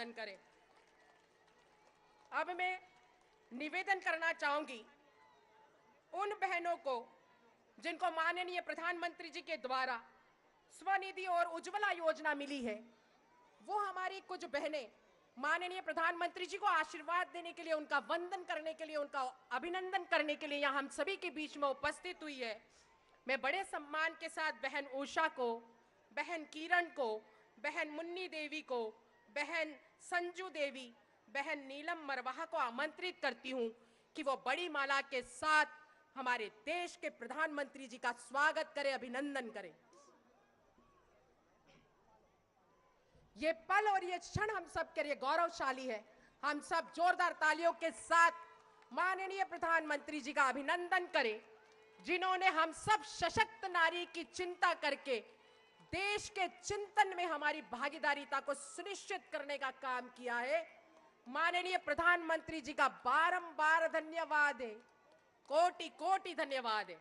अभिनंदन करें। अब मैं निवेदन करना चाहूंगी उन बहनों को जिनको माननीय प्रधानमंत्री जी के द्वारा स्वनिधि और उज्ज्वला योजना मिली है, वो हमारी कुछ बहनें माननीय प्रधानमंत्री जी को आशीर्वाद देने के लिए, उनका वंदन करने के लिए, उनका अभिनंदन करने के लिए यहाँ हम सभी के बीच में उपस्थित हुई है। मैं बड़े सम्मान के साथ बहन उषा को, बहन किरण को, बहन मुन्नी देवी को, बहन संजू देवी, बहन नीलम मरवाहा को आमंत्रित करती हूँ कि वो बड़ी माला के साथ हमारे देश के प्रधानमंत्री जी का स्वागत करें, अभिनंदन करें। ये पल और ये क्षण हम सब के लिए गौरवशाली है। हम सब जोरदार तालियों के साथ माननीय प्रधानमंत्री जी का अभिनंदन करें, जिन्होंने हम सब सशक्त नारी की चिंता करके देश के चिंतन में हमारी भागीदारिता को सुनिश्चित करने का काम किया है। माननीय प्रधानमंत्री जी का बारंबार धन्यवाद है, कोटि कोटि धन्यवाद है।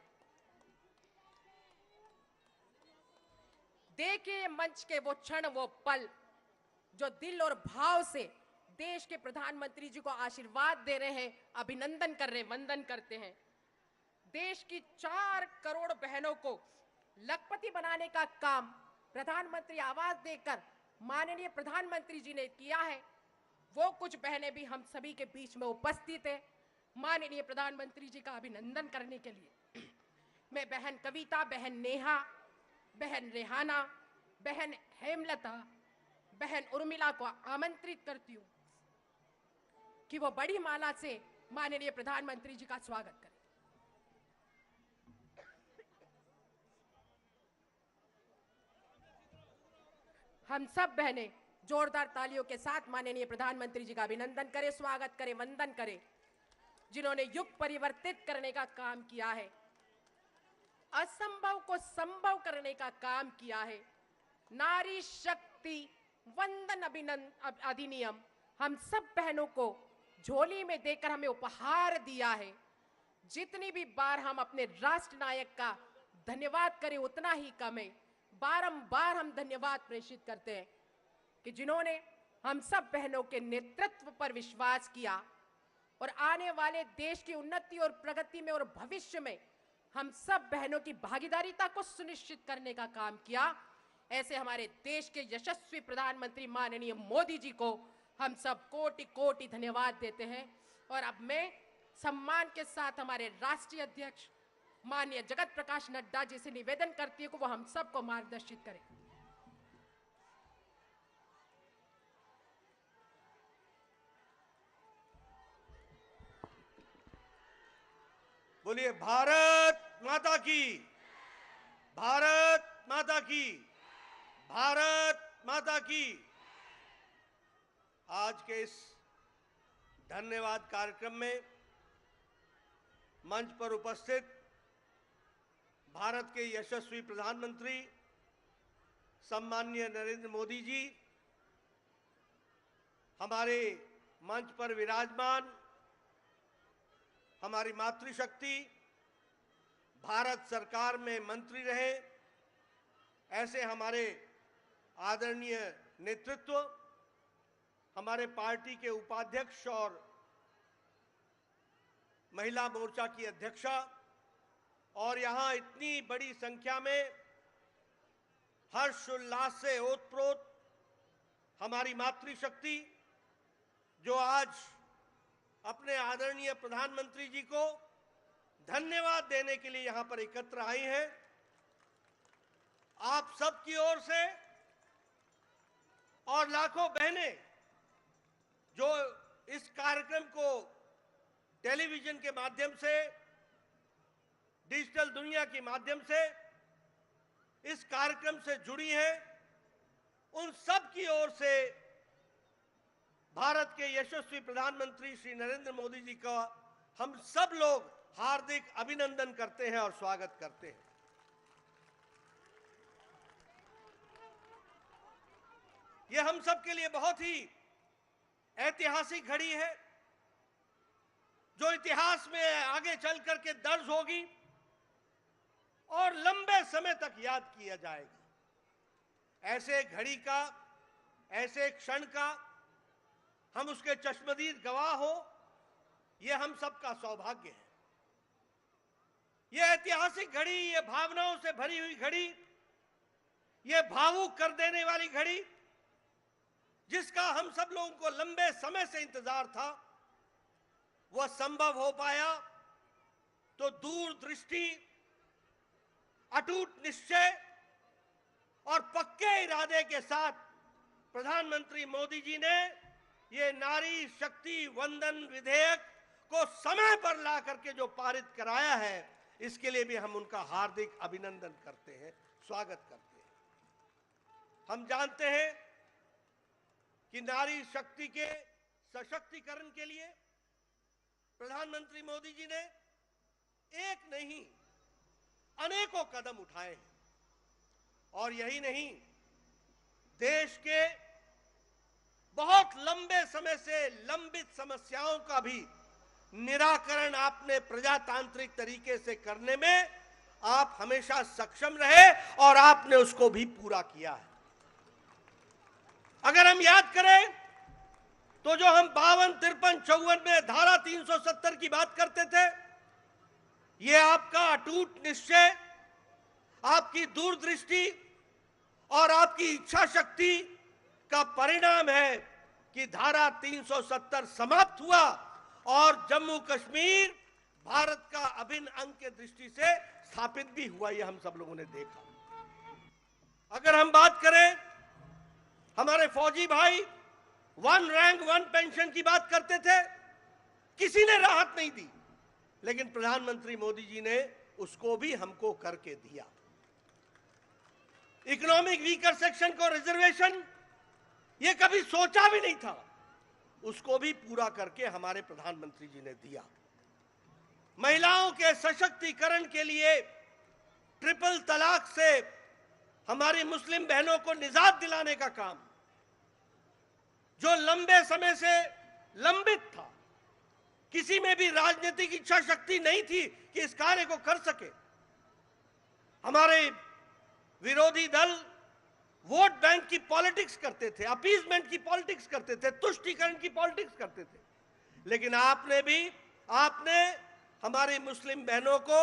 देखिए मंच के वो क्षण, वो पल जो दिल और भाव से देश के प्रधानमंत्री जी को आशीर्वाद दे रहे हैं, अभिनंदन कर रहे हैं, वंदन करते हैं। देश की 4 करोड़ बहनों को लखपति बनाने का काम प्रधानमंत्री आवास देकर माननीय प्रधानमंत्री जी ने किया है। वो कुछ बहनें भी हम सभी के बीच में उपस्थित है माननीय प्रधानमंत्री जी का अभिनंदन करने के लिए। मैं बहन कविता, बहन नेहा, बहन रेहाना, बहन हेमलता, बहन उर्मिला को आमंत्रित करती हूं कि वो बड़ी माला से माननीय प्रधानमंत्री जी का स्वागत करें। हम सब बहनें जोरदार तालियों के साथ माननीय प्रधानमंत्री जी का अभिनंदन करें, स्वागत करें, वंदन करें, जिन्होंने युग परिवर्तित करने का काम किया है, असंभव को संभव करने का काम किया है। नारी शक्ति वंदन अधिनियम हम सब बहनों को झोली में देकर हमें उपहार दिया है। जितनी भी बार हम अपने राष्ट्र नायक का धन्यवाद करें उतना ही कम है। बारंबार हम धन्यवाद प्रेषित करते हैं कि जिन्होंने हम सब बहनों के नेतृत्व पर विश्वास किया और आने वाले देश की उन्नति और प्रगति में और भविष्य में हम सब बहनों की भागीदारिता को सुनिश्चित करने का काम किया। ऐसे हमारे देश के यशस्वी प्रधानमंत्री माननीय मोदी जी को हम सब कोटि कोटि धन्यवाद देते हैं। और अब मैं सम्मान के साथ हमारे राष्ट्रीय अध्यक्ष माननीय जगत प्रकाश नड्डा जी से निवेदन करती हूं कि वो हम सबको मार्गदर्शित करें। बोलिए भारत माता की, भारत माता की, भारत माता की। आज के इस धन्यवाद कार्यक्रम में मंच पर उपस्थित भारत के यशस्वी प्रधानमंत्री सम्माननीय नरेंद्र मोदी जी, हमारे मंच पर विराजमान हमारी मातृशक्ति, भारत सरकार में मंत्री रहे ऐसे हमारे आदरणीय नेतृत्व, हमारे पार्टी के उपाध्यक्ष और महिला मोर्चा की अध्यक्षा, और यहाँ इतनी बड़ी संख्या में हर्षोल्लास से ओतप्रोत हमारी मातृशक्ति जो आज अपने आदरणीय प्रधानमंत्री जी को धन्यवाद देने के लिए यहां पर एकत्र आई हैं। आप सबकी ओर से और लाखों बहनें जो इस कार्यक्रम को टेलीविजन के माध्यम से, डिजिटल दुनिया के माध्यम से इस कार्यक्रम से जुड़ी हैं, उन सब की ओर से भारत के यशस्वी प्रधानमंत्री श्री नरेंद्र मोदी जी का हम सब लोग हार्दिक अभिनंदन करते हैं और स्वागत करते हैं। यह हम सब के लिए बहुत ही ऐतिहासिक घड़ी है जो इतिहास में आगे चल करके दर्ज होगी और लंबे समय तक याद किया जाएगा। ऐसे घड़ी का, ऐसे क्षण का हम उसके चश्मदीद गवाह हो, यह हम सबका सौभाग्य है। यह ऐतिहासिक घड़ी, यह भावनाओं से भरी हुई घड़ी, यह भावुक कर देने वाली घड़ी, जिसका हम सब लोगों को लंबे समय से इंतजार था, वह संभव हो पाया तो दूरदृष्टि, अटूट निश्चय और पक्के इरादे के साथ प्रधानमंत्री मोदी जी ने ये नारी शक्ति वंदन विधेयक को समय पर ला करके जो पारित कराया है, इसके लिए भी हम उनका हार्दिक अभिनंदन करते हैं, स्वागत करते हैं। हम जानते हैं कि नारी शक्ति के सशक्तिकरण के लिए प्रधानमंत्री मोदी जी ने एक नहीं अनेकों कदम उठाए हैं। और यही नहीं, देश के बहुत लंबे समय से लंबित समस्याओं का भी निराकरण आपने प्रजातांत्रिक तरीके से करने में आप हमेशा सक्षम रहे और आपने उसको भी पूरा किया है। अगर हम याद करें तो जो हम 52, 53, 54 में धारा 370 की बात करते थे, यह आपका अटूट निश्चय, आपकी दूरदृष्टि और आपकी इच्छा शक्ति का परिणाम है कि धारा 370 समाप्त हुआ और जम्मू कश्मीर भारत का अभिन्न अंग के दृष्टि से स्थापित भी हुआ। यह हम सब लोगों ने देखा। अगर हम बात करें, हमारे फौजी भाई 1 रैंक 1 पेंशन की बात करते थे, किसी ने राहत नहीं दी, लेकिन प्रधानमंत्री मोदी जी ने उसको भी हमको करके दिया। इकोनॉमिक वीकर सेक्शन को रिजर्वेशन, यह कभी सोचा भी नहीं था, उसको भी पूरा करके हमारे प्रधानमंत्री जी ने दिया। महिलाओं के सशक्तिकरण के लिए ट्रिपल तलाक से हमारी मुस्लिम बहनों को निजात दिलाने का काम, जो लंबे समय से लंबित था, किसी में भी राजनीतिक इच्छा शक्ति नहीं थी कि इस कार्य को कर सके। हमारे विरोधी दल वोट बैंक की पॉलिटिक्स करते थे, अपीजमेंट की पॉलिटिक्स करते थे, तुष्टीकरण की पॉलिटिक्स करते थे, लेकिन आपने हमारी मुस्लिम बहनों को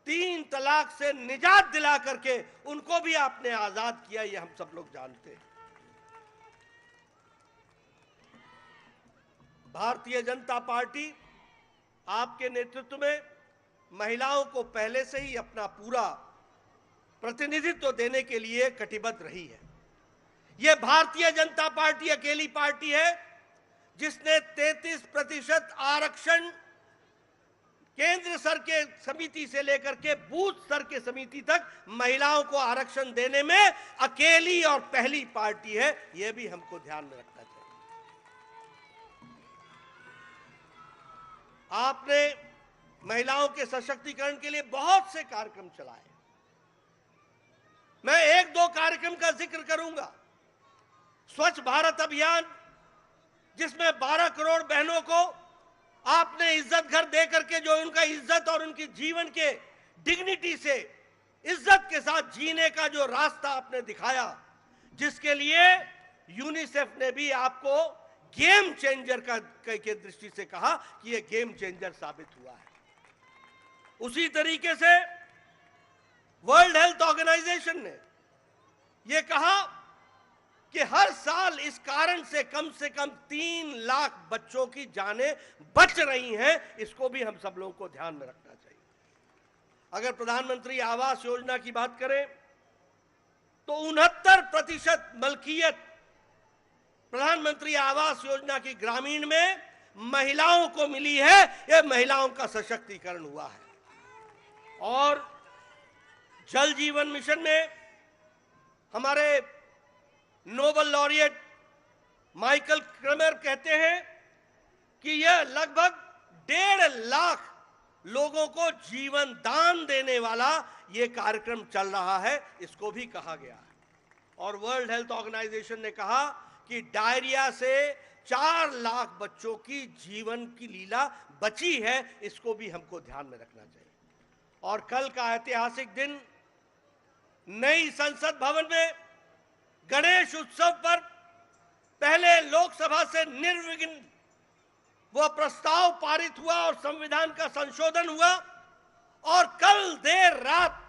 3 तलाक से निजात दिला करके उनको भी आपने आजाद किया। ये हम सब लोग जानते हैं। भारतीय जनता पार्टी आपके नेतृत्व में महिलाओं को पहले से ही अपना पूरा प्रतिनिधित्व देने के लिए कटिबद्ध रही है। यह भारतीय जनता पार्टी अकेली पार्टी है जिसने 33% आरक्षण केंद्र स्तर के समिति से लेकर के बूथ स्तर के समिति तक महिलाओं को आरक्षण देने में अकेली और पहली पार्टी है। यह भी हमको ध्यान में रखना चाहिए। आपने महिलाओं के सशक्तिकरण के लिए बहुत से कार्यक्रम चलाए। मैं 1-2 कार्यक्रम का जिक्र करूंगा। स्वच्छ भारत अभियान, जिसमें 12 करोड़ बहनों को आपने इज्जत घर दे करके जो उनका इज्जत और उनकी जीवन के डिग्निटी से इज्जत के साथ जीने का जो रास्ता आपने दिखाया, जिसके लिए यूनिसेफ ने भी आपको गेम चेंजर के दृष्टि से कहा कि यह गेम चेंजर साबित हुआ है। उसी तरीके से वर्ल्ड हेल्थ ऑर्गेनाइजेशन ने यह कहा कि हर साल इस कारण से कम 3 लाख बच्चों की जानें बच रही हैं। इसको भी हम सब लोगों को ध्यान में रखना चाहिए। अगर प्रधानमंत्री आवास योजना की बात करें तो 69% मलकियत प्रधानमंत्री आवास योजना की ग्रामीण में महिलाओं को मिली है। यह महिलाओं का सशक्तिकरण हुआ है। और जल जीवन मिशन में हमारे नोबेल लॉरिएट माइकल क्रमर कहते हैं कि यह लगभग 1.5 लाख लोगों को जीवन दान देने वाला यह कार्यक्रम चल रहा है। इसको भी कहा गया है। और वर्ल्ड हेल्थ ऑर्गेनाइजेशन ने कहा कि डायरिया से 4 लाख बच्चों की जीवन की लीला बची है। इसको भी हमको ध्यान में रखना चाहिए। और कल का ऐतिहासिक दिन, नई संसद भवन में गणेश उत्सव पर पहले लोकसभा से निर्विघ्न वो प्रस्ताव पारित हुआ और संविधान का संशोधन हुआ और कल देर रात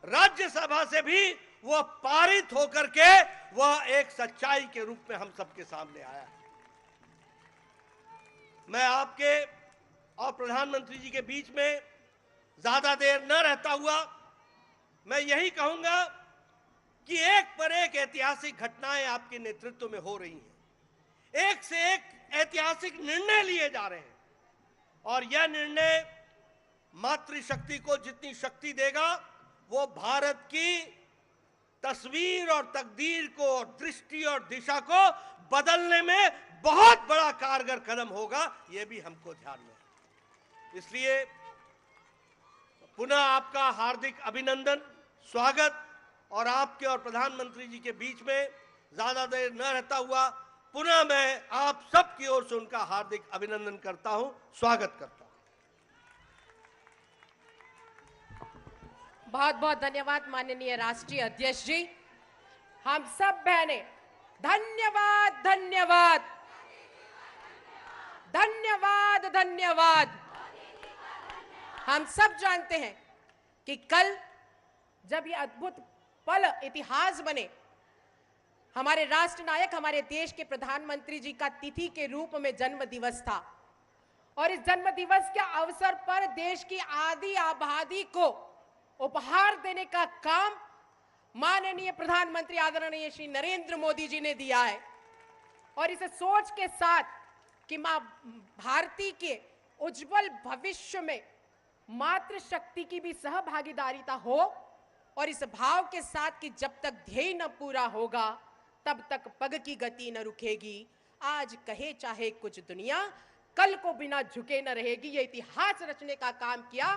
राज्यसभा से भी वो पारित होकर के वह एक सच्चाई के रूप में हम सबके सामने आया है। मैं आपके और प्रधानमंत्री जी के बीच में ज्यादा देर न रहता हुआ मैं यही कहूंगा कि एक पर एक ऐतिहासिक घटनाएं आपके नेतृत्व में हो रही हैं। एक से एक ऐतिहासिक निर्णय लिए जा रहे हैं और यह निर्णय मातृशक्ति को जितनी शक्ति देगा वो भारत की तस्वीर और तकदीर को, दृष्टि और दिशा को बदलने में बहुत बड़ा कारगर कदम होगा, यह भी हमको ध्यान में है। इसलिए पुनः आपका हार्दिक अभिनंदन, स्वागत और आपके और प्रधानमंत्री जी के बीच में ज्यादा देर न रहता हुआ पुनः मैं आप सबकी ओर से उनका हार्दिक अभिनंदन करता हूं, स्वागत करता हूं। बहुत बहुत धन्यवाद माननीय राष्ट्रीय अध्यक्ष जी। हम सब बहनें धन्यवाद धन्यवाद धन्यवाद धन्यवाद। हम सब जानते हैं कि कल जब ये अद्भुत पल इतिहास बने, हमारे राष्ट्र नायक, हमारे देश के प्रधानमंत्री जी का तिथि के रूप में जन्म दिवस था और इस जन्म दिवस के अवसर पर देश की आधी आबादी को उपहार देने का काम माननीय प्रधानमंत्री आदरणीय श्री नरेंद्र मोदी जी ने दिया है। और इस सोच के साथ कि मां भारती के उज्जवल भविष्य में मातृशक्ति की भी सहभागीदारिता हो और इस भाव के साथ कि जब तक ध्येय न पूरा होगा तब तक पग की गति न रुकेगी। आज कहे चाहे कुछ दुनिया, कल को बिना झुके न रहेगी। ये इतिहास रचने का काम किया।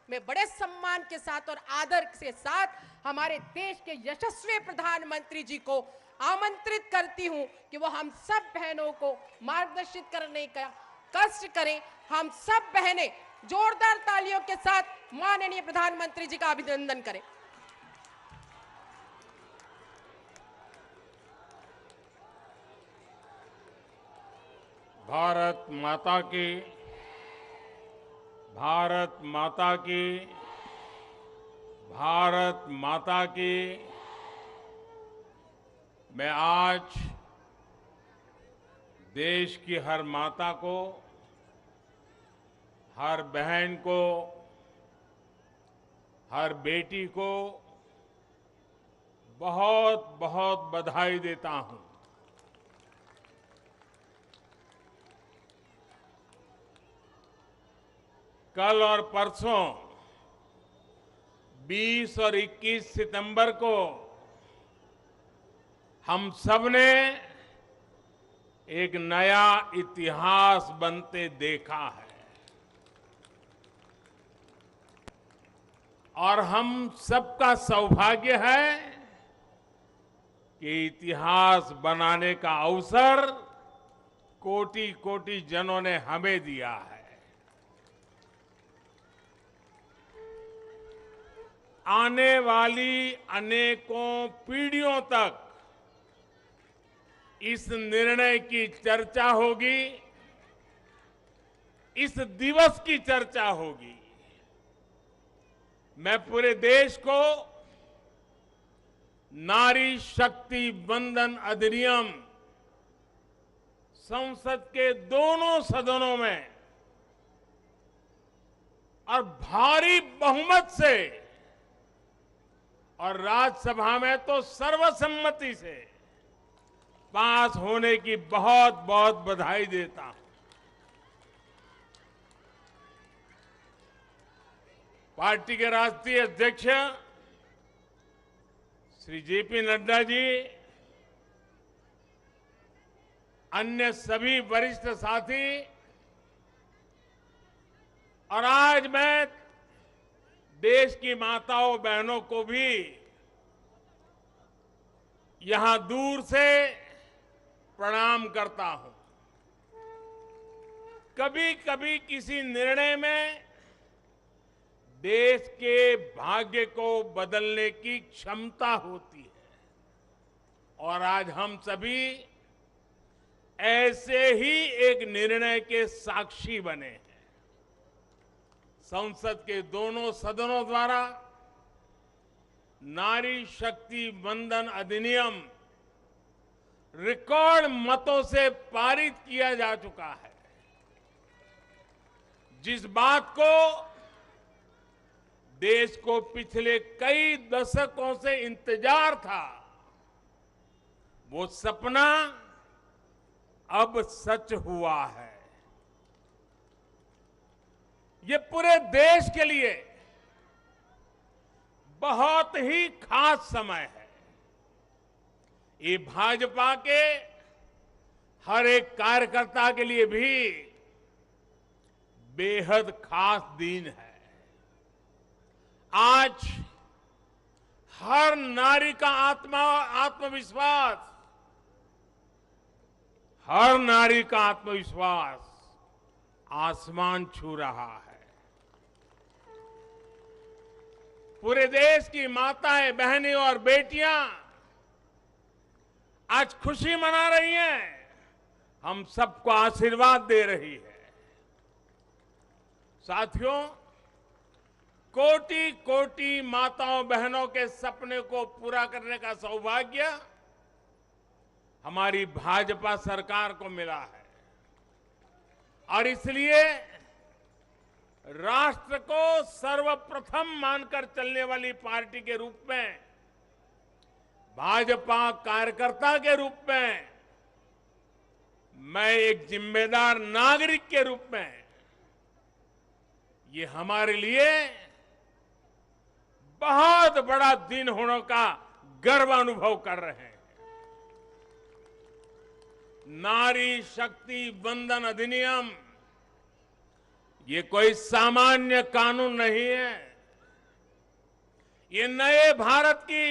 मैं बड़े सम्मान के साथ और आदर के साथ हमारे देश के यशस्वी प्रधानमंत्री जी को आमंत्रित करती हूं कि वो हम सब बहनों को मार्गदर्शित करने का कष्ट करें। हम सब बहनें जोरदार तालियों के साथ माननीय प्रधानमंत्री जी का अभिनंदन करें। भारत माता की, भारत माता की, भारत माता की। मैं आज देश की हर माता को, हर बहन को, हर बेटी को बहुत बहुत बधाई देता हूं। कल और परसों 20 और 21 सितंबर को हम सबने एक नया इतिहास बनते देखा है और हम सबका सौभाग्य है कि इतिहास बनाने का अवसर कोटि कोटि जनों ने हमें दिया है। आने वाली अनेकों पीढ़ियों तक इस निर्णय की चर्चा होगी, इस दिवस की चर्चा होगी। मैं पूरे देश को नारी शक्ति वंदन अधिनियम संसद के दोनों सदनों में और भारी बहुमत से और राज्यसभा में तो सर्वसम्मति से पास होने की बहुत बहुत बधाई देता हूं। पार्टी के राष्ट्रीय अध्यक्ष श्री जेपी नड्डा जी, अन्य सभी वरिष्ठ साथी और आज मैं देश की माताओं बहनों को भी यहां दूर से प्रणाम करता हूं। कभी कभी किसी निर्णय में देश के भाग्य को बदलने की क्षमता होती है और आज हम सभी ऐसे ही एक निर्णय के साक्षी बने हैं। संसद के दोनों सदनों द्वारा नारी शक्ति वंदन अधिनियम रिकॉर्ड मतों से पारित किया जा चुका है। जिस बात को देश को पिछले कई दशकों से इंतजार था, वो सपना अब सच हुआ है। ये पूरे देश के लिए बहुत ही खास समय है। ये भाजपा के हर एक कार्यकर्ता के लिए भी बेहद खास दिन है। आज हर नारी का आत्मविश्वास, हर नारी का आत्मविश्वास आसमान छू रहा है। पूरे देश की माताएं, बहनें और बेटियां आज खुशी मना रही हैं, हम सबको आशीर्वाद दे रही है। साथियों, कोटि कोटि माताओं बहनों के सपने को पूरा करने का सौभाग्य हमारी भाजपा सरकार को मिला है और इसलिए राष्ट्र को सर्वप्रथम मानकर चलने वाली पार्टी के रूप में, भाजपा कार्यकर्ता के रूप में, मैं एक जिम्मेदार नागरिक के रूप में, ये हमारे लिए बहुत बड़ा दिन होने का गर्व अनुभव कर रहे हैं। नारी शक्ति वंदन अधिनियम ये कोई सामान्य कानून नहीं है। ये नए भारत की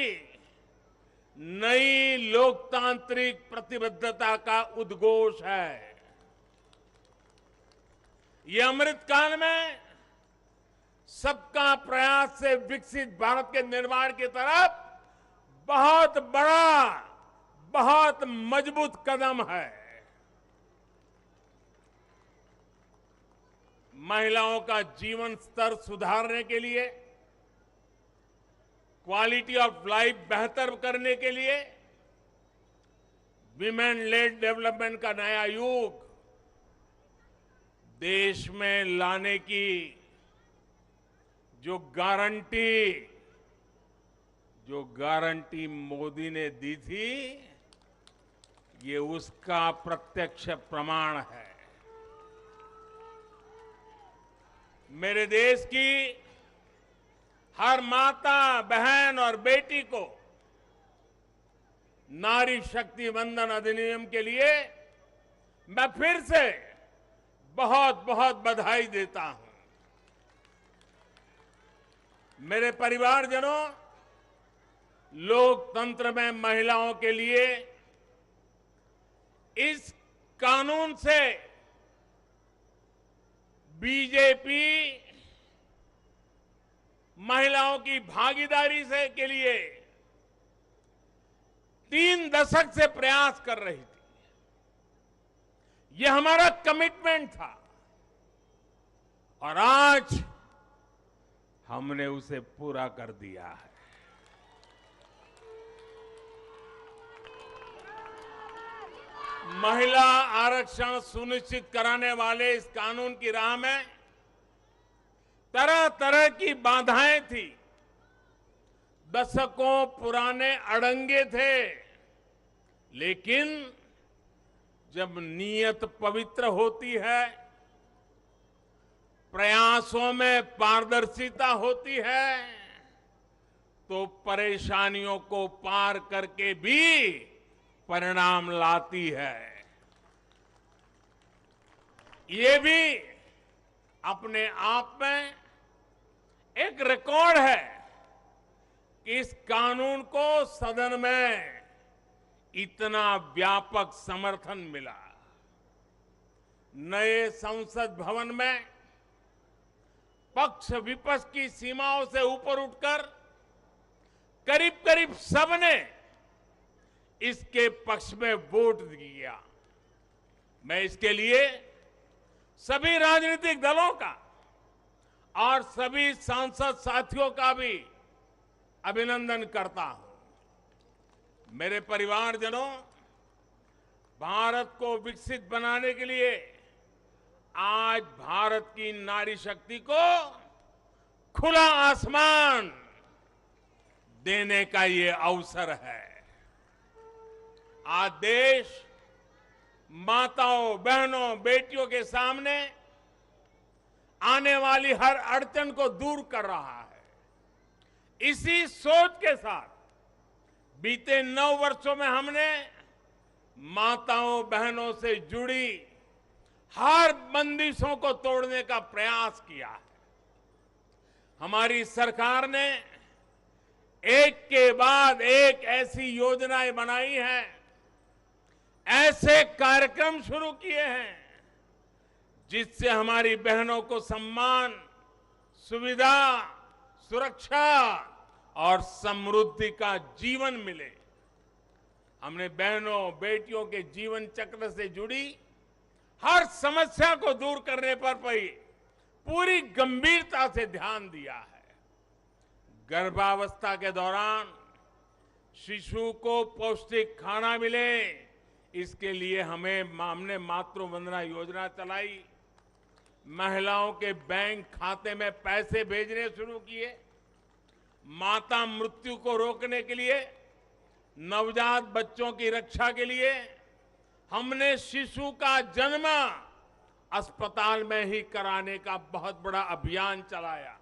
नई लोकतांत्रिक प्रतिबद्धता का उद्घोष है। ये अमृतकाल में सबका प्रयास से विकसित भारत के निर्माण की तरफ बहुत बड़ा, बहुत मजबूत कदम है। महिलाओं का जीवन स्तर सुधारने के लिए, क्वालिटी ऑफ लाइफ बेहतर करने के लिए विमेन लेड डेवलपमेंट का नया युग देश में लाने की जो गारंटी मोदी ने दी थी, ये उसका प्रत्यक्ष प्रमाण है। मेरे देश की हर माता, बहन और बेटी को नारी शक्ति वंदन अधिनियम के लिए मैं फिर से बहुत बहुत बधाई देता हूं। मेरे परिवारजनों, लोकतंत्र में महिलाओं के लिए इस कानून से बीजेपी महिलाओं की भागीदारी से के लिए 3 दशक से प्रयास कर रही थी। यह हमारा कमिटमेंट था और आज हमने उसे पूरा कर दिया है। महिला आरक्षण सुनिश्चित कराने वाले इस कानून की राह में तरह तरह की बाधाएं थी, दशकों पुराने अड़ंगे थे, लेकिन जब नीयत पवित्र होती है, प्रयासों में पारदर्शिता होती है, तो परेशानियों को पार करके भी परिणाम लाती है। ये भी अपने आप में एक रिकॉर्ड है कि इस कानून को सदन में इतना व्यापक समर्थन मिला। नए संसद भवन में पक्ष विपक्ष की सीमाओं से ऊपर उठकर करीब करीब सबने इसके पक्ष में वोट दिया। मैं इसके लिए सभी राजनीतिक दलों का और सभी सांसद साथियों का भी अभिनंदन करता हूं। मेरे परिवारजनों, भारत को विकसित बनाने के लिए आज भारत की नारी शक्ति को खुला आसमान देने का ये अवसर है। आज देश माताओं, बहनों, बेटियों के सामने आने वाली हर अड़चन को दूर कर रहा है। इसी सोच के साथ बीते 9 वर्षों में हमने माताओं, बहनों से जुड़ी हर बंदिशों को तोड़ने का प्रयास किया है। हमारी सरकार ने एक के बाद एक ऐसी योजनाएं बनाई हैं, ऐसे कार्यक्रम शुरू किए हैं जिससे हमारी बहनों को सम्मान, सुविधा, सुरक्षा और समृद्धि का जीवन मिले। हमने बहनों, बेटियों के जीवन चक्र से जुड़ी हर समस्या को दूर करने पर पूरी गंभीरता से ध्यान दिया है। गर्भावस्था के दौरान शिशु को पौष्टिक खाना मिले, इसके लिए हमने मातृ वंदना योजना चलाई। महिलाओं के बैंक खाते में पैसे भेजने शुरू किए। माता मृत्यु को रोकने के लिए, नवजात बच्चों की रक्षा के लिए हमने शिशु का जन्म अस्पताल में ही कराने का बहुत बड़ा अभियान चलाया।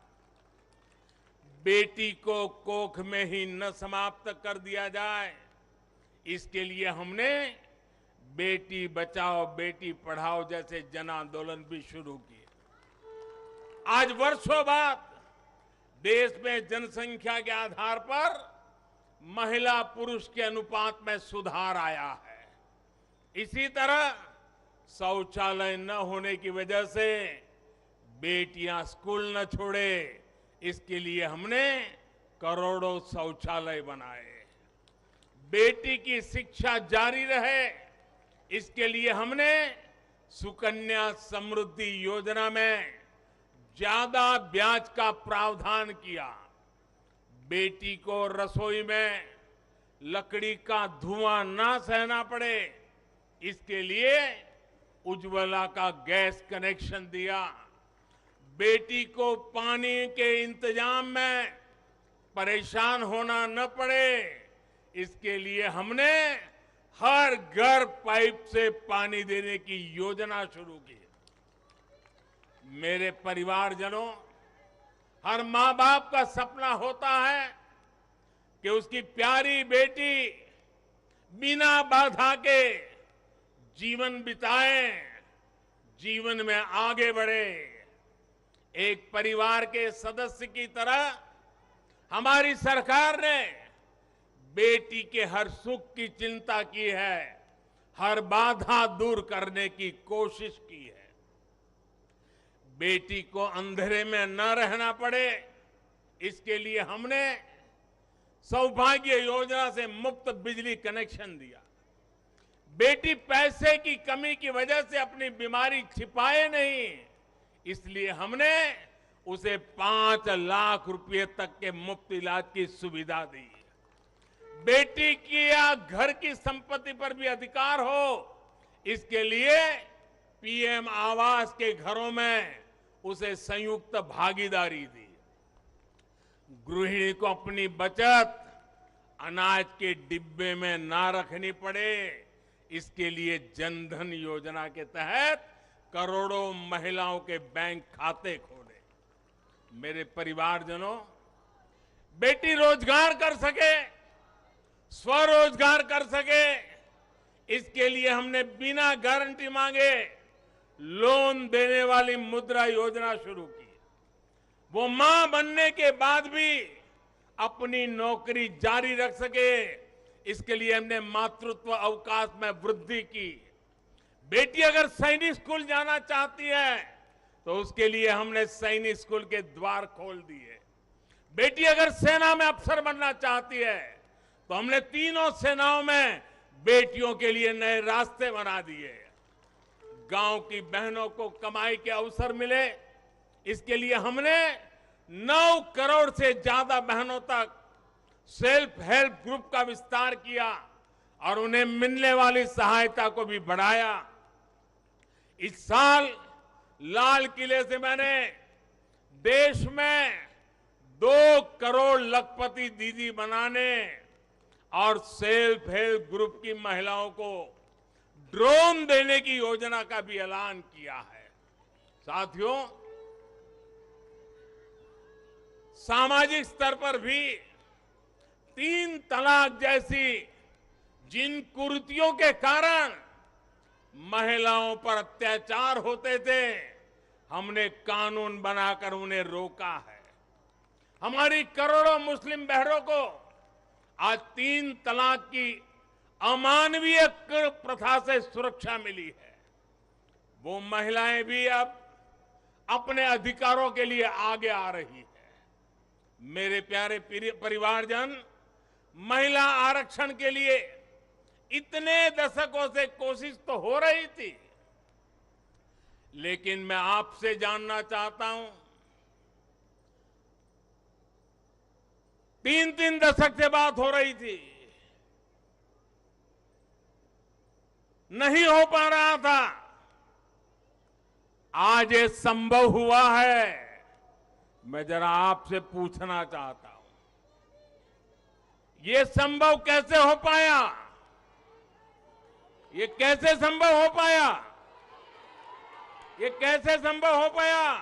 बेटी को कोख में ही न समाप्त कर दिया जाए, इसके लिए हमने बेटी बचाओ बेटी पढ़ाओ जैसे जन आंदोलन भी शुरू किए। आज वर्षों बाद देश में जनसंख्या के आधार पर महिला पुरुष के अनुपात में सुधार आया है। इसी तरह शौचालय न होने की वजह से बेटियां स्कूल न छोड़े, इसके लिए हमने करोड़ों शौचालय बनाए। बेटी की शिक्षा जारी रहे, इसके लिए हमने सुकन्या समृद्धि योजना में ज्यादा ब्याज का प्रावधान किया। बेटी को रसोई में लकड़ी का धुआं ना सहना पड़े, इसके लिए उज्ज्वला का गैस कनेक्शन दिया। बेटी को पानी के इंतजाम में परेशान होना न पड़े, इसके लिए हमने हर घर पाइप से पानी देने की योजना शुरू की। मेरे परिवारजनों, हर मां बाप का सपना होता है कि उसकी प्यारी बेटी बिना बाधा के जीवन बिताए, जीवन में आगे बढ़े। एक परिवार के सदस्य की तरह हमारी सरकार ने बेटी के हर सुख की चिंता की है, हर बाधा दूर करने की कोशिश की है। बेटी को अंधेरे में न रहना पड़े, इसके लिए हमने सौभाग्य योजना से मुफ्त बिजली कनेक्शन दिया। बेटी पैसे की कमी की वजह से अपनी बीमारी छिपाए नहीं, इसलिए हमने उसे 5 लाख रुपए तक के मुफ्त इलाज की सुविधा दी। बेटी की या घर की संपत्ति पर भी अधिकार हो, इसके लिए पीएम आवास के घरों में उसे संयुक्त भागीदारी दी। गृहिणी को अपनी बचत अनाज के डिब्बे में ना रखनी पड़े, इसके लिए जनधन योजना के तहत करोड़ों महिलाओं के बैंक खाते खोले। मेरे परिवारजनों, बेटी रोजगार कर सके, स्वरोजगार कर सके, इसके लिए हमने बिना गारंटी मांगे लोन देने वाली मुद्रा योजना शुरू की। वो मां बनने के बाद भी अपनी नौकरी जारी रख सके, इसके लिए हमने मातृत्व अवकाश में वृद्धि की। बेटी अगर सैनिक स्कूल जाना चाहती है तो उसके लिए हमने सैनिक स्कूल के द्वार खोल दिए। बेटी अगर सेना में अफसर बनना चाहती है तो हमने तीनों सेनाओं में बेटियों के लिए नए रास्ते बना दिए। गांव की बहनों को कमाई के अवसर मिले, इसके लिए हमने 9 करोड़ से ज्यादा बहनों तक सेल्फ हेल्प ग्रुप का विस्तार किया और उन्हें मिलने वाली सहायता को भी बढ़ाया। इस साल लाल किले से मैंने देश में 2 करोड़ लखपति दीदी बनाने और सेल्फ हेल्प ग्रुप की महिलाओं को ड्रोन देने की योजना का भी ऐलान किया है। साथियों, सामाजिक स्तर पर भी 3 तलाक जैसी जिन कुरीतियों के कारण महिलाओं पर अत्याचार होते थे, हमने कानून बनाकर उन्हें रोका है। हमारी करोड़ों मुस्लिम बहनों को आज 3 तलाक की अमानवीय प्रथा से सुरक्षा मिली है। वो महिलाएं भी अब अपने अधिकारों के लिए आगे आ रही है। मेरे प्यारे परिवारजन, महिला आरक्षण के लिए इतने दशकों से कोशिश तो हो रही थी, लेकिन मैं आपसे जानना चाहता हूं, 3 दशक से बात हो रही थी, नहीं हो पा रहा था। आज ये संभव हुआ है। मैं जरा आपसे पूछना चाहता हूं, ये संभव कैसे हो पाया? ये कैसे संभव हो पाया? ये कैसे संभव हो पाया?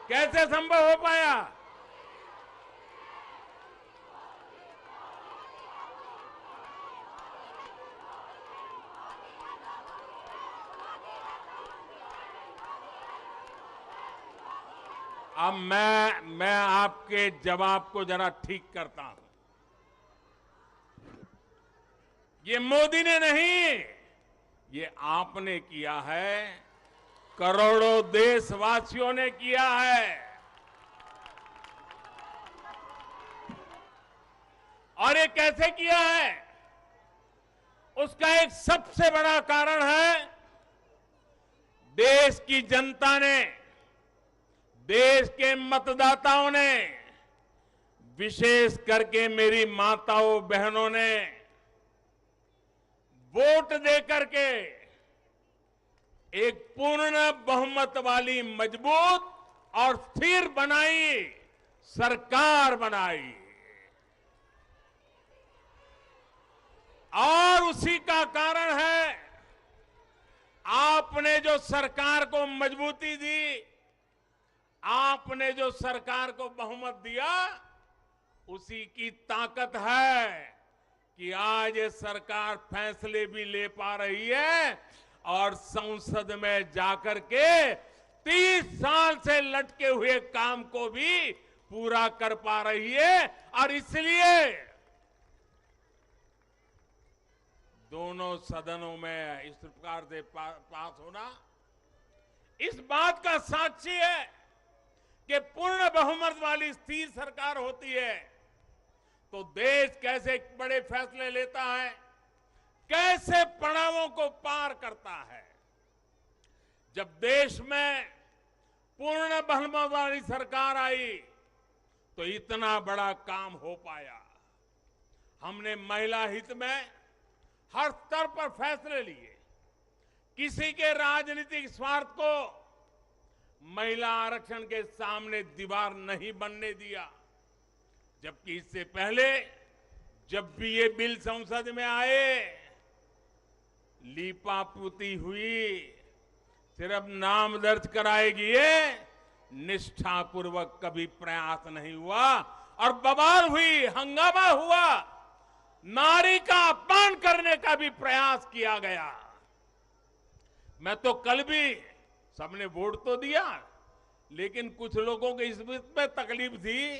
कैसे संभव हो पाया? अब मैं आपके जवाब को जरा ठीक करता हूं। ये मोदी ने नहीं, ये आपने किया है, करोड़ों देशवासियों ने किया है। और ये कैसे किया है? उसका एक सबसे बड़ा कारण है, देश की जनता ने, देश के मतदाताओं ने, विशेष करके मेरी माताओं बहनों ने वोट देकर के एक पूर्ण बहुमत वाली मजबूत और स्थिर बनाई सरकार बनाई। और उसी का कारण है, आपने जो सरकार को मजबूती दी, आपने जो सरकार को बहुमत दिया, उसी की ताकत है कि आज ये सरकार फैसले भी ले पा रही है और संसद में जाकर के 30 साल से लटके हुए काम को भी पूरा कर पा रही है। और इसलिए दोनों सदनों में इस प्रकार से पास होना इस बात का साक्षी है कि पूर्ण बहुमत वाली स्थिर सरकार होती है तो देश कैसे बड़े फैसले लेता है, कैसे पड़ावों को पार करता है। जब देश में पूर्ण बहुमत वाली सरकार आई तो इतना बड़ा काम हो पाया। हमने महिला हित में हर स्तर पर फैसले लिए, किसी के राजनीतिक स्वार्थ को महिला आरक्षण के सामने दीवार नहीं बनने दिया। जबकि इससे पहले जब भी ये बिल संसद में आए, लीपापोती हुई, सिर्फ नाम दर्ज कराएगी, ये निष्ठापूर्वक कभी प्रयास नहीं हुआ और बवाल हुई, हंगामा हुआ, नारी का अपमान करने का भी प्रयास किया गया। मैं तो कल भी, सबने वोट तो दिया, लेकिन कुछ लोगों को इस में तकलीफ थी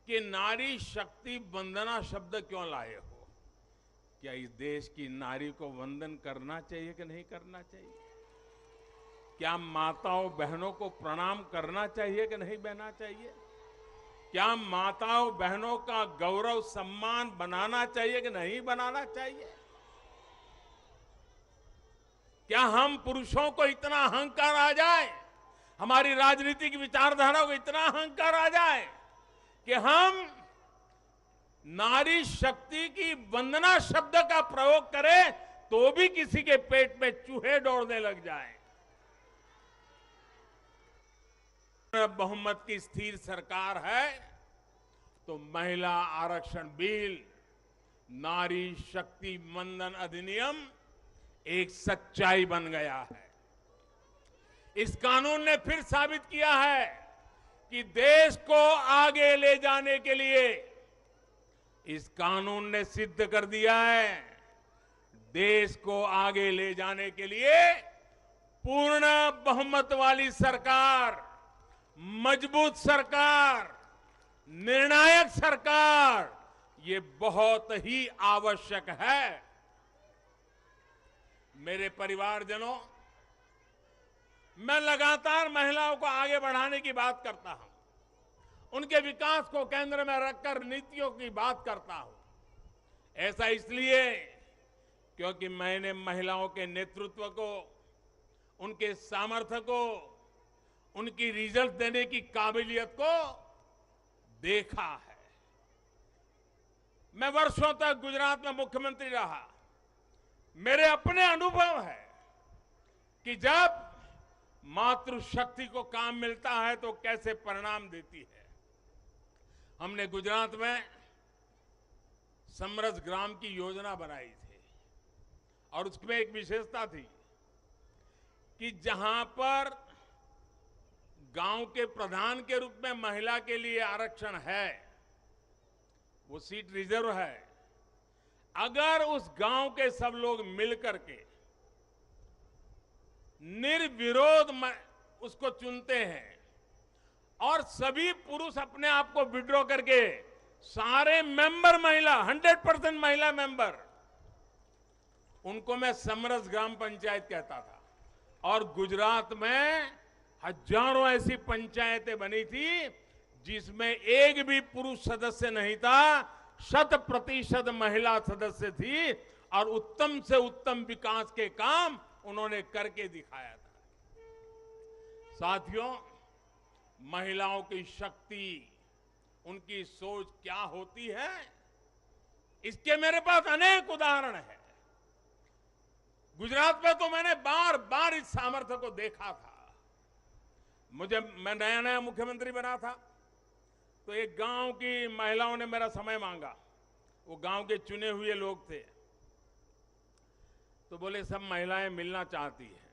कि नारी शक्ति वंदना शब्द क्यों लाए हो। क्या इस देश की नारी को वंदन करना चाहिए कि नहीं करना चाहिए? क्या माताओं बहनों को प्रणाम करना चाहिए कि नहीं बहना चाहिए? क्या माताओं बहनों का गौरव सम्मान बनाना चाहिए कि नहीं बनाना चाहिए? क्या हम पुरुषों को इतना अहंकार आ जाए, हमारी राजनीतिक विचारधारा को इतना अहंकार आ जाए कि हम नारी शक्ति की वंदना शब्द का प्रयोग करें तो भी किसी के पेट में चूहे दौड़ने लग जाएं? बहुमत की स्थिर सरकार है तो महिला आरक्षण बिल, नारी शक्ति वंदन अधिनियम एक सच्चाई बन गया है। इस कानून ने फिर साबित किया है कि देश को आगे ले जाने के लिए, इस कानून ने सिद्ध कर दिया है, देश को आगे ले जाने के लिए पूर्ण बहुमत वाली सरकार, मजबूत सरकार, निर्णायक सरकार, ये बहुत ही आवश्यक है। मेरे परिवारजनों, मैं लगातार महिलाओं को आगे बढ़ाने की बात करता हूं, उनके विकास को केंद्र में रखकर नीतियों की बात करता हूं। ऐसा इसलिए क्योंकि मैंने महिलाओं के नेतृत्व को, उनके सामर्थ्य को, उनकी रिजल्ट देने की काबिलियत को देखा है। मैं वर्षों तक गुजरात में मुख्यमंत्री रहा। मेरे अपने अनुभव है कि जब मातृशक्ति को काम मिलता है तो कैसे परिणाम देती है। हमने गुजरात में समरस ग्राम की योजना बनाई थी और उसमें एक विशेषता थी कि जहां पर गांव के प्रधान के रूप में महिला के लिए आरक्षण है, वो सीट रिजर्व है, अगर उस गांव के सब लोग मिलकर के निर्विरोध उसको चुनते हैं और सभी पुरुष अपने आप को विड्रॉ करके सारे मेंबर महिला, 100% महिला मेंबर, उनको मैं समरस ग्राम पंचायत कहता था। और गुजरात में हजारों ऐसी पंचायतें बनी थी जिसमें एक भी पुरुष सदस्य नहीं था, 100% महिला सदस्य थी और उत्तम से उत्तम विकास के काम उन्होंने करके दिखाया था। साथियों, महिलाओं की शक्ति, उनकी सोच क्या होती है, इसके मेरे पास अनेक उदाहरण हैं। गुजरात में तो मैंने बार बार इस सामर्थ्य को देखा था। मैं नया नया मुख्यमंत्री बना था तो एक गांव की महिलाओं ने मेरा समय मांगा। वो गांव के चुने हुए लोग थे, तो बोले सब महिलाएं मिलना चाहती हैं।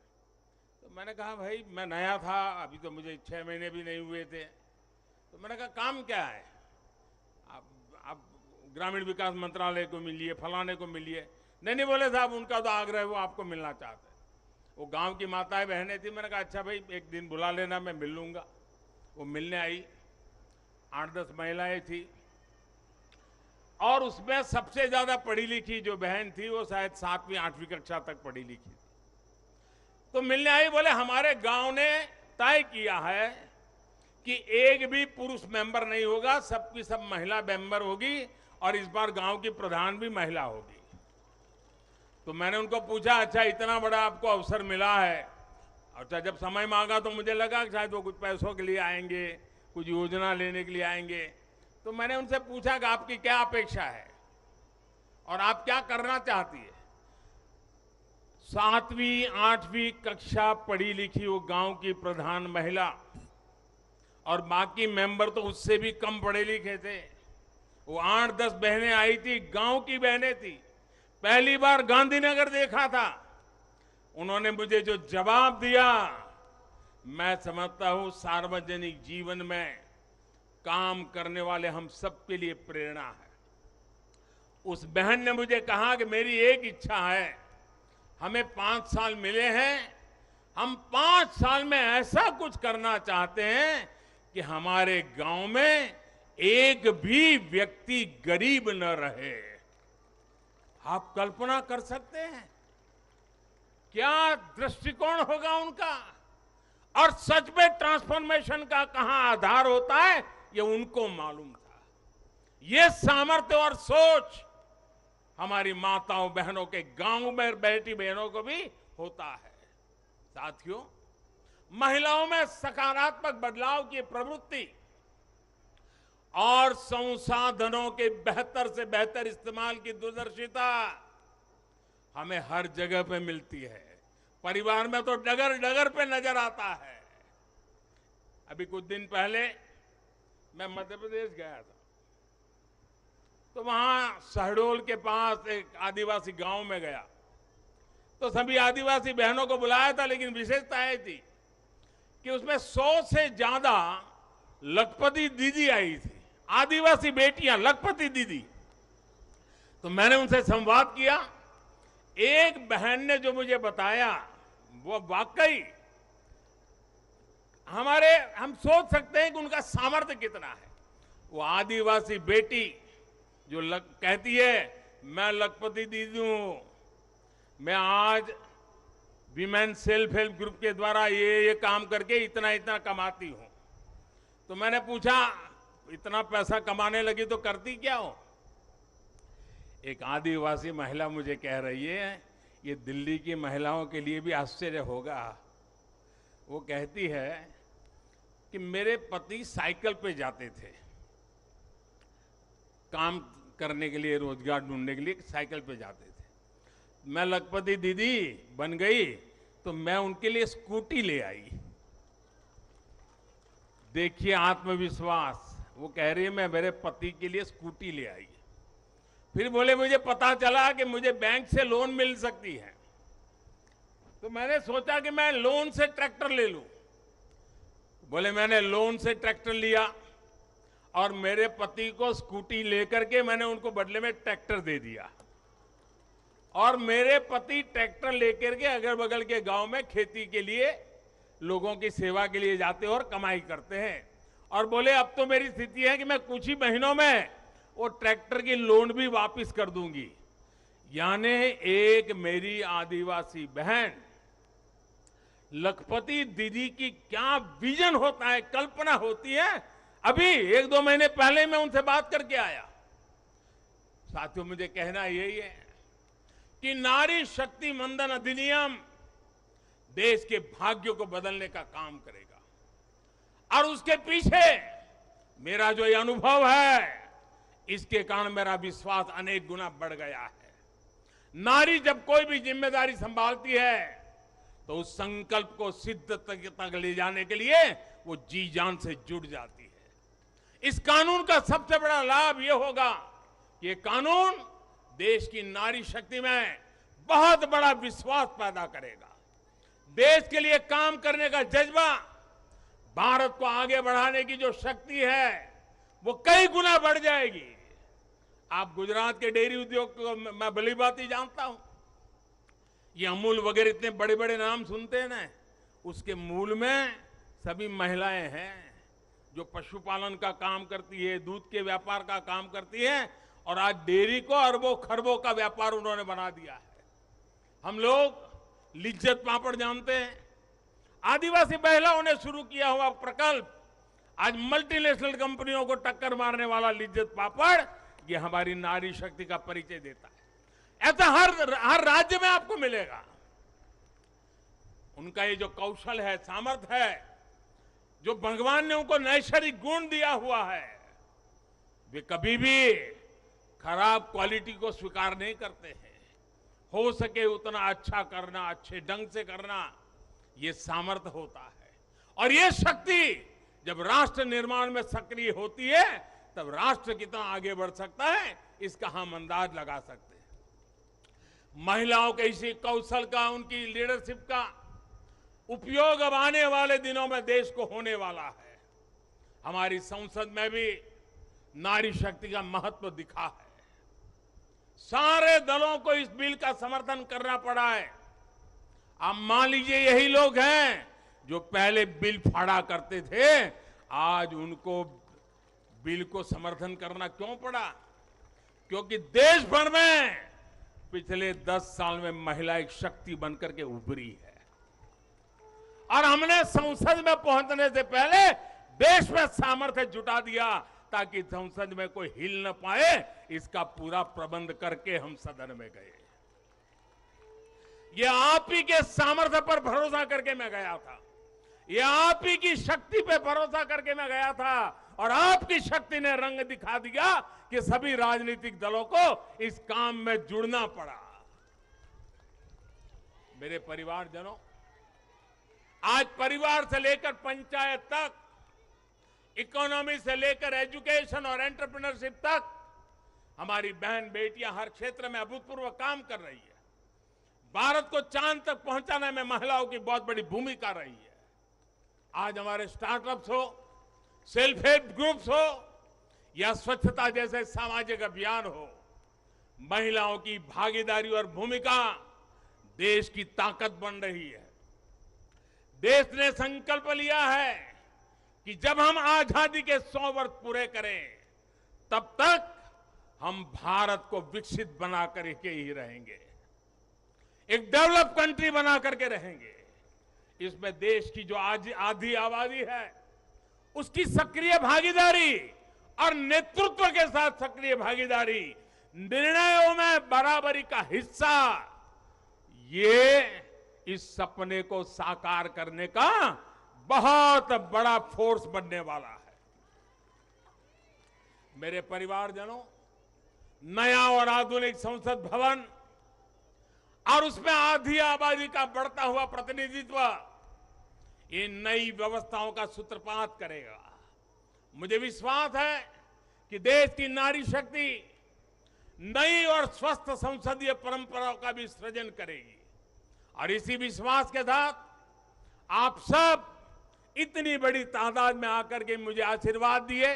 तो मैंने कहा भाई मैं नया था, अभी तो मुझे 6 महीने भी नहीं हुए थे। तो मैंने कहा काम क्या है, आप ग्रामीण विकास मंत्रालय को मिलिए, फलाने को मिलिए। नहीं बोले साहब उनका तो आग्रह है, वो आपको मिलना चाहते हैं। वो गांव की माताएं बहनें थी। मैंने कहा अच्छा भाई एक दिन बुला लेना, मैं मिल लूंगा। वो मिलने आई, 8-10 महिलाएं थी और उसमें सबसे ज्यादा पढ़ी लिखी जो बहन थी वो शायद 7वीं 8वीं कक्षा तक पढ़ी लिखी थी। तो मिलने आई, बोले हमारे गांव ने तय किया है कि एक भी पुरुष मेंबर नहीं होगा, सबकी सब महिला मेंबर होगी और इस बार गांव की प्रधान भी महिला होगी। तो मैंने उनको पूछा अच्छा इतना बड़ा आपको अवसर मिला है। अच्छा जब समय मांगा तो मुझे लगा कि शायद वो कुछ पैसों के लिए आएंगे, कुछ योजना लेने के लिए आएंगे। तो मैंने उनसे पूछा कि आपकी क्या अपेक्षा है और आप क्या करना चाहती है। 7वीं 8वीं कक्षा पढ़ी लिखी वो गांव की प्रधान महिला और बाकी मेंबर तो उससे भी कम पढ़े लिखे थे। वो 8-10 बहनें आई थी, गांव की बहनें थी। पहली बार गांधीनगर देखा था। उन्होंने मुझे जो जवाब दिया, मैं समझता हूं सार्वजनिक जीवन में काम करने वाले हम सबके लिए प्रेरणा है। उस बहन ने मुझे कहा कि मेरी एक इच्छा है, हमें 5 साल मिले हैं, हम 5 साल में ऐसा कुछ करना चाहते हैं कि हमारे गांव में एक भी व्यक्ति गरीब न रहे। आप कल्पना कर सकते हैं क्या दृष्टिकोण होगा उनका। और सच में ट्रांसफॉर्मेशन का कहां आधार होता है ये उनको मालूम था। ये सामर्थ्य और सोच हमारी माताओं बहनों के गांव में बैठी बहनों को भी होता है। साथियों, महिलाओं में सकारात्मक बदलाव की प्रवृत्ति और संसाधनों के बेहतर से बेहतर इस्तेमाल की दूरदर्शिता हमें हर जगह पे मिलती है। परिवार में तो डगर डगर पे नजर आता है। अभी कुछ दिन पहले मैं मध्य प्रदेश गया था, तो वहां शहडोल के पास एक आदिवासी गांव में गया, तो सभी आदिवासी बहनों को बुलाया था, लेकिन विशेषता यह थी कि उसमें 100 से ज्यादा लखपति दीदी आई थी, आदिवासी बेटियां, लखपति दीदी। तो मैंने उनसे संवाद किया। एक बहन ने जो मुझे बताया वो वाकई हम सोच सकते हैं कि उनका सामर्थ्य कितना है। वो आदिवासी बेटी जो कहती है, मैं लखपति दीदी हूं, मैं आज विमेन सेल्फ हेल्प ग्रुप के द्वारा ये काम करके इतना इतना कमाती हूं। तो मैंने पूछा, इतना पैसा कमाने लगी तो करती क्या हो? एक आदिवासी महिला मुझे कह रही है, ये दिल्ली की महिलाओं के लिए भी आश्चर्य होगा। वो कहती है कि मेरे पति साइकिल पे जाते थे, काम करने के लिए, रोजगार ढूंढने के लिए साइकिल पे जाते थे। मैं लखपति दीदी बन गई तो मैं उनके लिए स्कूटी ले आई। देखिए आत्मविश्वास। वो कह रही है मैं मेरे पति के लिए स्कूटी ले आई। फिर बोले मुझे पता चला कि मुझे बैंक से लोन मिल सकती है, तो मैंने सोचा कि मैं लोन से ट्रैक्टर ले लूं। बोले मैंने लोन से ट्रैक्टर लिया और मेरे पति को स्कूटी लेकर के मैंने उनको बदले में ट्रैक्टर दे दिया, और मेरे पति ट्रैक्टर लेकर के अगल बगल के गांव में खेती के लिए लोगों की सेवा के लिए जाते हैं और कमाई करते हैं। और बोले अब तो मेरी स्थिति है कि मैं कुछ ही महीनों में वो ट्रैक्टर की लोन भी वापस कर दूंगी। यानी एक मेरी आदिवासी बहन लखपति दीदी की क्या विजन होता है, कल्पना होती है। अभी 1-2 महीने पहले मैं उनसे बात करके आया। साथियों, मुझे कहना यही है कि नारी शक्ति मंदन अधिनियम देश के भाग्य को बदलने का काम करेगा, और उसके पीछे मेरा जो ये अनुभव है, इसके कारण मेरा विश्वास अनेक गुना बढ़ गया है। नारी जब कोई भी जिम्मेदारी संभालती है तो उस संकल्प को सिद्ध तक ले जाने के लिए वो जी जान से जुड़ जाती है। इस कानून का सबसे बड़ा लाभ ये होगा कि ये कानून देश की नारी शक्ति में बहुत बड़ा विश्वास पैदा करेगा। देश के लिए काम करने का जज्बा, भारत को आगे बढ़ाने की जो शक्ति है वो कई गुना बढ़ जाएगी। आप गुजरात के डेयरी उद्योग को मैं भली बात ही जानता हूं। ये अमूल वगैरह इतने बड़े बड़े नाम सुनते हैं ना, उसके मूल में सभी महिलाएं हैं जो पशुपालन का काम करती है, दूध के व्यापार का काम करती है, और आज डेयरी को अरबों खरबों का व्यापार उन्होंने बना दिया है। हम लोग लिज्जत पापड़ जानते हैं, आदिवासी महिलाओं ने शुरू किया हुआ प्रकल्प आज मल्टीनेशनल कंपनियों को टक्कर मारने वाला लिज्जत पापड़, ये हमारी नारी शक्ति का परिचय देता है। ऐसा हर राज्य में आपको मिलेगा। उनका ये जो कौशल है, सामर्थ्य है, जो भगवान ने उनको नैसर्गिक गुण दिया हुआ है, वे कभी भी खराब क्वालिटी को स्वीकार नहीं करते हैं। हो सके उतना अच्छा करना, अच्छे ढंग से करना, ये सामर्थ्य होता है। और ये शक्ति जब राष्ट्र निर्माण में सक्रिय होती है, तब राष्ट्र कितना आगे बढ़ सकता है, इसका हम अंदाज लगा सकते हैं। महिलाओं के इसी कौशल का, उनकी लीडरशिप का उपयोग अब आने वाले दिनों में देश को होने वाला है। हमारी संसद में भी नारी शक्ति का महत्व दिखा है। सारे दलों को इस बिल का समर्थन करना पड़ा है। अब मान लीजिए यही लोग हैं जो पहले बिल फाड़ा करते थे, आज उनको बिल को समर्थन करना क्यों पड़ा? क्योंकि देश भर में पिछले 10 साल में महिला एक शक्ति बनकर के उभरी है, और हमने संसद में पहुंचने से पहले देश में सामर्थ्य जुटा दिया ताकि संसद में कोई हिल न पाए। इसका पूरा प्रबंध करके हम सदन में गए। ये आप ही के सामर्थ्य पर भरोसा करके मैं गया था, ये आप ही की शक्ति पे भरोसा करके मैं गया था, और आपकी शक्ति ने रंग दिखा दिया कि सभी राजनीतिक दलों को इस काम में जुड़ना पड़ा। मेरे परिवारजनों, आज परिवार से लेकर पंचायत तक, इकोनॉमी से लेकर एजुकेशन और एंटरप्रेन्योरशिप तक हमारी बहन बेटियां हर क्षेत्र में अभूतपूर्व काम कर रही है। भारत को चांद तक पहुंचाने में महिलाओं की बहुत बड़ी भूमिका रही है। आज हमारे स्टार्टअप्स हो, सेल्फ हेल्प ग्रुप्स हो या स्वच्छता जैसे सामाजिक अभियान हो, महिलाओं की भागीदारी और भूमिका देश की ताकत बन रही है। देश ने संकल्प लिया है कि जब हम आजादी के 100 वर्ष पूरे करें तब तक हम भारत को विकसित बना करके ही रहेंगे, एक डेवलप कंट्री बना करके रहेंगे। इसमें देश की जो आज आधी आबादी है उसकी सक्रिय भागीदारी और नेतृत्व के साथ सक्रिय भागीदारी, निर्णयों में बराबरी का हिस्सा, ये इस सपने को साकार करने का बहुत बड़ा फोर्स बनने वाला है। मेरे परिवारजनों, नया और आधुनिक संसद भवन और उसमें आधी आबादी का बढ़ता हुआ प्रतिनिधित्व ये नई व्यवस्थाओं का सूत्रपात करेगा। मुझे विश्वास है कि देश की नारी शक्ति नई और स्वस्थ संसदीय परंपराओं का भी सृजन करेगी। और इसी विश्वास के साथ आप सब इतनी बड़ी तादाद में आकर के मुझे आशीर्वाद दिए।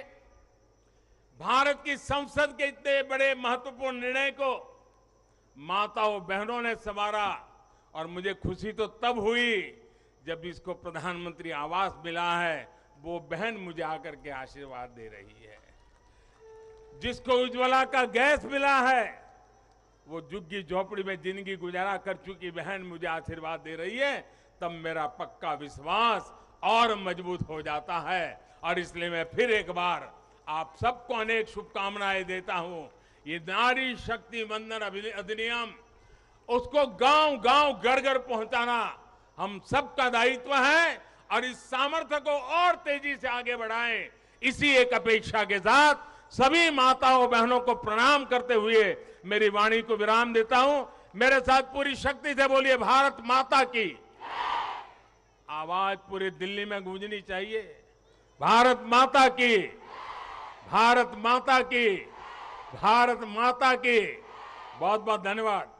भारत की संसद के इतने बड़े महत्वपूर्ण निर्णय को माताओं बहनों ने संवारा, और मुझे खुशी तो तब हुई जब इसको प्रधानमंत्री आवास मिला है, वो बहन मुझे आकर के आशीर्वाद दे रही है। जिसको उज्ज्वला का गैस मिला है, वो झुग्गी झोपड़ी में जिंदगी गुजारा कर चुकी बहन मुझे आशीर्वाद दे रही है, तब मेरा पक्का विश्वास और मजबूत हो जाता है। और इसलिए मैं फिर एक बार आप सबको अनेक शुभकामनाएं देता हूं। ये नारी शक्ति वंदन अधिनियम, उसको गांव गांव घर घर पहुंचाना हम सबका दायित्व है, और इस सामर्थ्य को और तेजी से आगे बढ़ाएं। इसी एक अपेक्षा के साथ सभी माताओं बहनों को प्रणाम करते हुए मेरी वाणी को विराम देता हूं। मेरे साथ पूरी शक्ति से बोलिए, भारत माता की। आवाज पूरी दिल्ली में गूंजनी चाहिए, भारत माता की, भारत माता की, भारत माता की। बहुत बहुत धन्यवाद।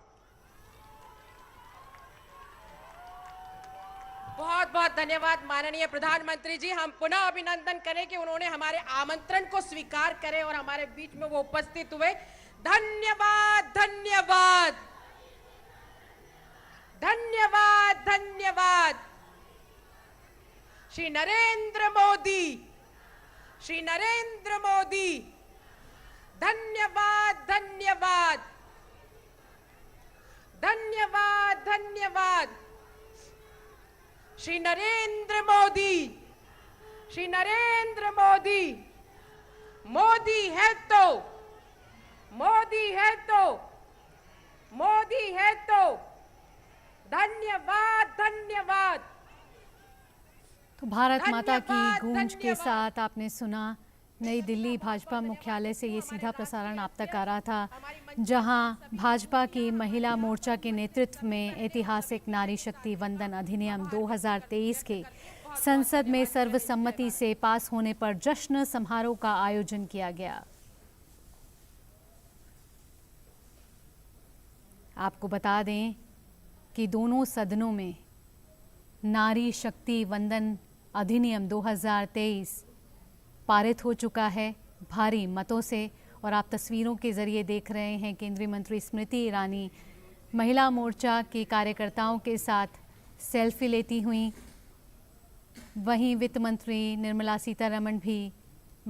बहुत बहुत धन्यवाद माननीय प्रधानमंत्री जी। हम पुनः अभिनंदन करें कि उन्होंने हमारे आमंत्रण को स्वीकार करे और हमारे बीच में वो उपस्थित हुए। धन्यवाद, धन्यवाद, धन्यवाद, धन्यवाद। श्री नरेंद्र मोदी, श्री नरेंद्र मोदी, धन्यवाद, धन्यवाद, धन्यवाद, धन्यवाद। श्री नरेंद्र मोदी, श्री नरेंद्र मोदी। मोदी है तो, मोदी है तो, मोदी है तो। धन्यवाद, धन्यवाद। तो भारत माता की धन्यवाद, गूंज के धन्यवाद। साथ आपने सुना नई दिल्ली भाजपा मुख्यालय से ये सीधा प्रसारण आप तक आ रहा था, जहां भाजपा की महिला मोर्चा के नेतृत्व में ऐतिहासिक नारी शक्ति वंदन अधिनियम 2023 के संसद में सर्वसम्मति से पास होने पर जश्न समारोह का आयोजन किया गया। आपको बता दें कि दोनों सदनों में नारी शक्ति वंदन अधिनियम 2023 पारित हो चुका है भारी मतों से। और आप तस्वीरों के जरिए देख रहे हैं केंद्रीय मंत्री स्मृति ईरानी महिला मोर्चा के कार्यकर्ताओं के साथ सेल्फी लेती हुई। वहीं वित्त मंत्री निर्मला सीतारमण भी